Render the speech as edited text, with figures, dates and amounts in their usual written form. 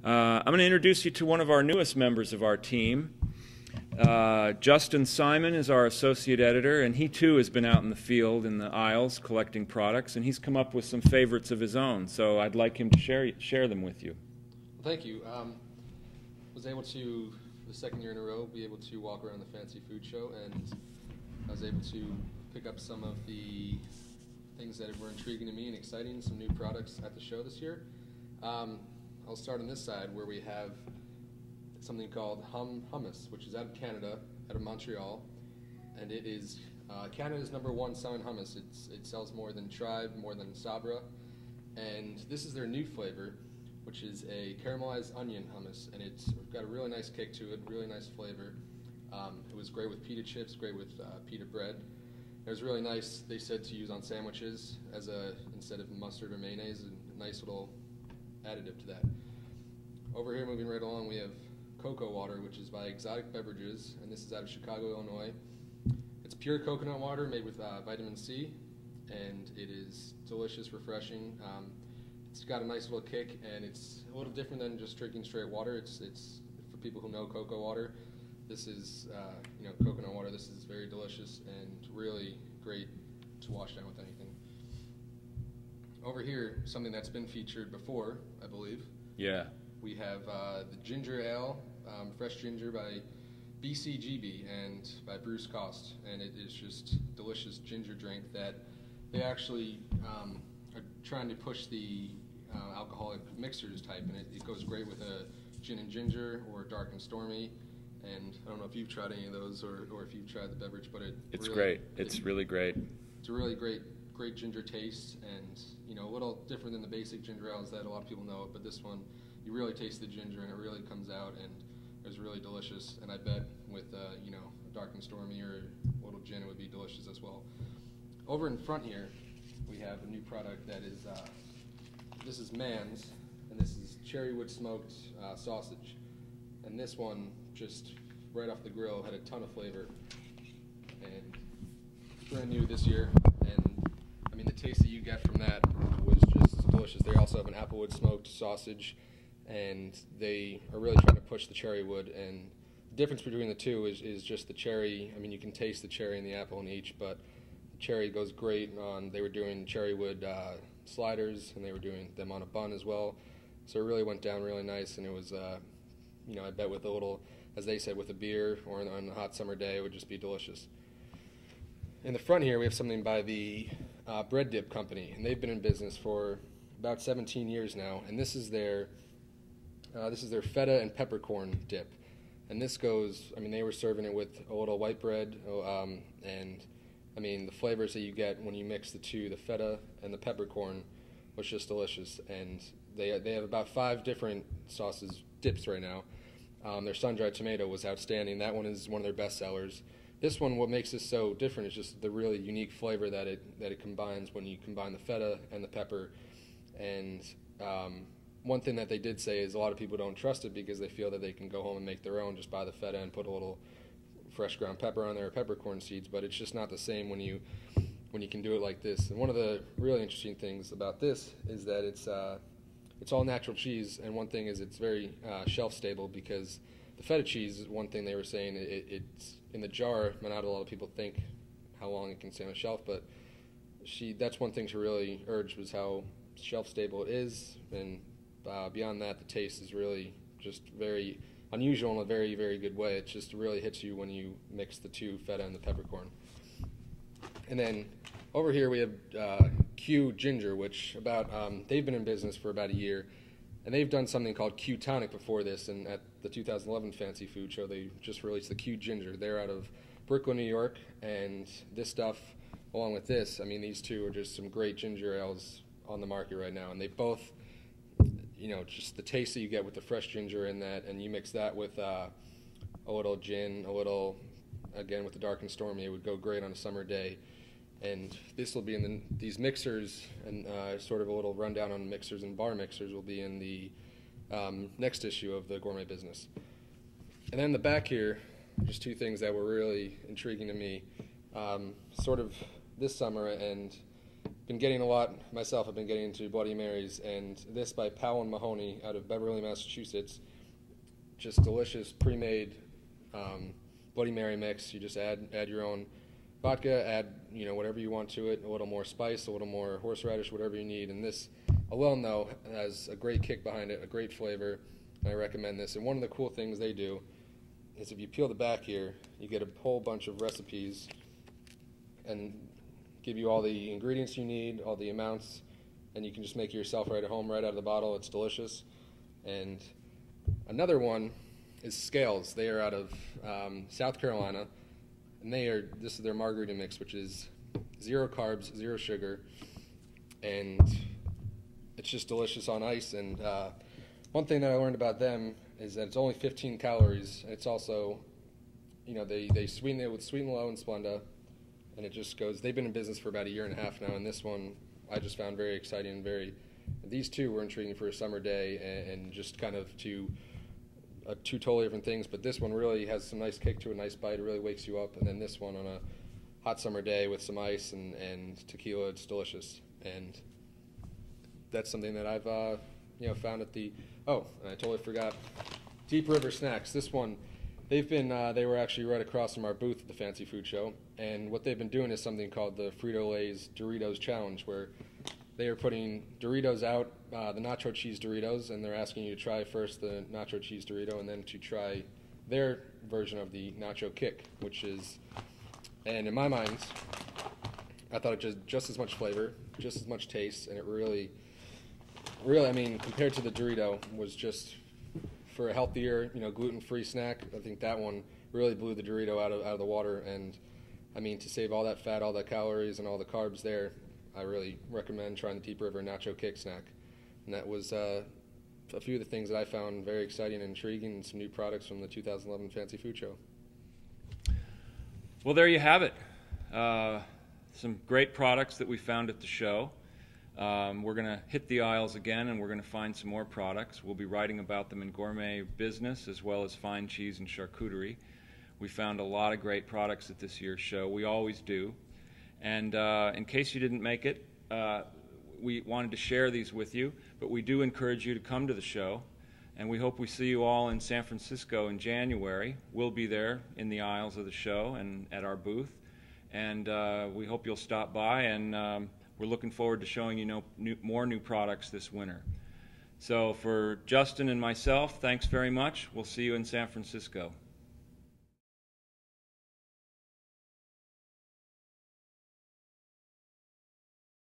I'm going to introduce you to one of our newest members of our team. Justin Simon is our associate editor, and he too has been out in the field in the aisles collecting products, and he's come up with some favorites of his own. So I'd like him to share them with you. Well, thank you. Was able to, the second year in a row, be able to walk around the Fancy Food Show, and I was able to pick up some of the things that were intriguing to me and exciting, some new products at the show this year. I'll start on this side where we have something called Hummus, which is out of Canada, out of Montreal, and it is Canada's #1 selling hummus. It sells more than Tribe, more than Sabra, and this is their new flavor, which is a caramelized onion hummus, and it's got a really nice kick to it, really nice flavor. It was great with pita chips, great with pita bread. It was really nice, they said, to use on sandwiches as instead of mustard or mayonnaise, a nice little additive to that. Over here, moving right along, we have Cocoa Water, which is by Exotic Beverages, and this is out of Chicago, Illinois. It's pure coconut water made with vitamin C, and it is delicious, refreshing. It's got a nice little kick, and it's a little different than just drinking straight water. It's for people who know cocoa water. This is coconut water. This is very delicious and really great to wash down with anything. Over here, something that's been featured before, I believe. Yeah. We have the Ginger Ale, Fresh Ginger by BCGB and by Bruce Cost, and it is just delicious ginger drink that they actually are trying to push the alcoholic mixers type, and it goes great with a gin and ginger or dark and stormy. And I don't know if you've tried any of those or if you've tried the beverage, but it's really great. It's really great. It's a really great ginger taste, and a little different than the basic ginger ales that a lot of people know. But this one, you really taste the ginger, and it really comes out, and it's really delicious. And I bet with a dark and stormy or a little gin, it would be delicious as well. Over in front here, we have a new product that is this is Mann's, and this is cherry wood smoked sausage. And this one, just right off the grill, had a ton of flavor, and brand new this year. And I mean, the taste that you get from that was just delicious. They also have an applewood smoked sausage, and they are really trying to push the cherry wood. And the difference between the two is just the cherry. I mean, you can taste the cherry and the apple in each, but the cherry goes great on. They were doing cherry wood sliders, and they were doing them on a bun as well. So it really went down really nice, and it was. I bet with a little, as they said, with a beer or on a hot summer day, it would just be delicious. In the front here, we have something by the Bread Dip Company, and they've been in business for about 17 years now. And this is their feta and peppercorn dip. And this goes, I mean, they were serving it with a little white bread, and I mean, the flavors that you get when you mix the two, the feta and the peppercorn, was just delicious. And they have about 5 different sauces, dips right now. Their sun-dried tomato was outstanding. That one is one of their best sellers. This one, what makes this so different is just the really unique flavor that it combines when you combine the feta and the pepper. And one thing that they did say is a lot of people don't trust it because they feel that they can go home and make their own, just buy the feta and put a little fresh ground pepper on there or peppercorn seeds. But it's just not the same when you can do it like this. And one of the really interesting things about this is that it's all natural cheese, and one thing is it's very shelf stable, because the feta cheese is one thing they were saying it's in the jar. Not a lot of people think how long it can stay on the shelf, but that's one thing she really urged, was how shelf stable it is, and beyond that, the taste is really just very unusual in a very, very good way. It just really hits you when you mix the two, feta and the peppercorn. And then over here we have Q Ginger, which they've been in business for about a year, and they've done something called Q Tonic before this. And at the 2011 Fancy Food Show, they just released the Q Ginger. They're out of Brooklyn, New York, and this stuff, along with this, I mean, these two are just some great ginger ales on the market right now, and they both, just the taste that you get with the fresh ginger in that, and you mix that with a little gin, a little, again, with the dark and stormy, it would go great on a summer day. And this will be in these mixers, and sort of a little rundown on mixers and bar mixers will be in the next issue of the Gourmet Business. And then in the back here, just 2 things that were really intriguing to me, sort of this summer and been getting a lot myself. I've been getting into Bloody Marys, and this by Powell and Mahoney out of Beverly, Massachusetts. Just delicious pre-made Bloody Mary mix. You just add your own vodka, add whatever you want to it, a little more spice, a little more horseradish, whatever you need. And this alone, though, has a great kick behind it, a great flavor. And I recommend this. And one of the cool things they do is if you peel the back here, you get a whole bunch of recipes and give you all the ingredients you need, all the amounts, and you can just make it yourself right at home, right out of the bottle. It's delicious. And another one is Scales. They are out of South Carolina, and this is their margarita mix, which is 0 carbs, 0 sugar, and it's just delicious on ice. And one thing that I learned about them is that it's only 15 calories, and it's also, they sweeten it with Sweet and Low and Splenda, and it just goes. They've been in business for about 1.5 years now, and this one I just found very exciting and these two were intriguing for a summer day and just kind of two totally different things. But this one really has some nice kick to it, a nice bite. It really wakes you up. And then this one on a hot summer day with some ice and tequila, it's delicious. And that's something that I've found at the. Oh, and I totally forgot. Deep River Snacks. This one, they were actually right across from our booth at the Fancy Food Show, and what they've been doing is something called the Frito-Lay's Doritos Challenge, where they are putting Doritos out, the nacho cheese Doritos, and they're asking you to try first the nacho cheese Dorito and then to try their version of the nacho kick, which is, and in my mind, I thought it just as much flavor, just as much taste, and it really, I mean, compared to the Dorito, was just, for a healthier, gluten-free snack, I think that one really blew the Dorito out of the water. And I mean, to save all that fat, all the calories, and all the carbs there, I really recommend trying the Deep River Nacho Kick snack. And that was a few of the things that I found very exciting and intriguing, and some new products from the 2011 Fancy Food Show. Well, there you have it. Some great products that we found at the show. We're going to hit the aisles again, and we're going to find some more products. We'll be writing about them in Gourmet Business as well as Fine Cheese and Charcuterie. We found a lot of great products at this year's show. We always do. And in case you didn't make it, we wanted to share these with you, but we do encourage you to come to the show. And we hope we see you all in San Francisco in January. We'll be there in the aisles of the show and at our booth. And we hope you'll stop by, and we're looking forward to showing you more new products this winter. So for Justin and myself, thanks very much. We'll see you in San Francisco.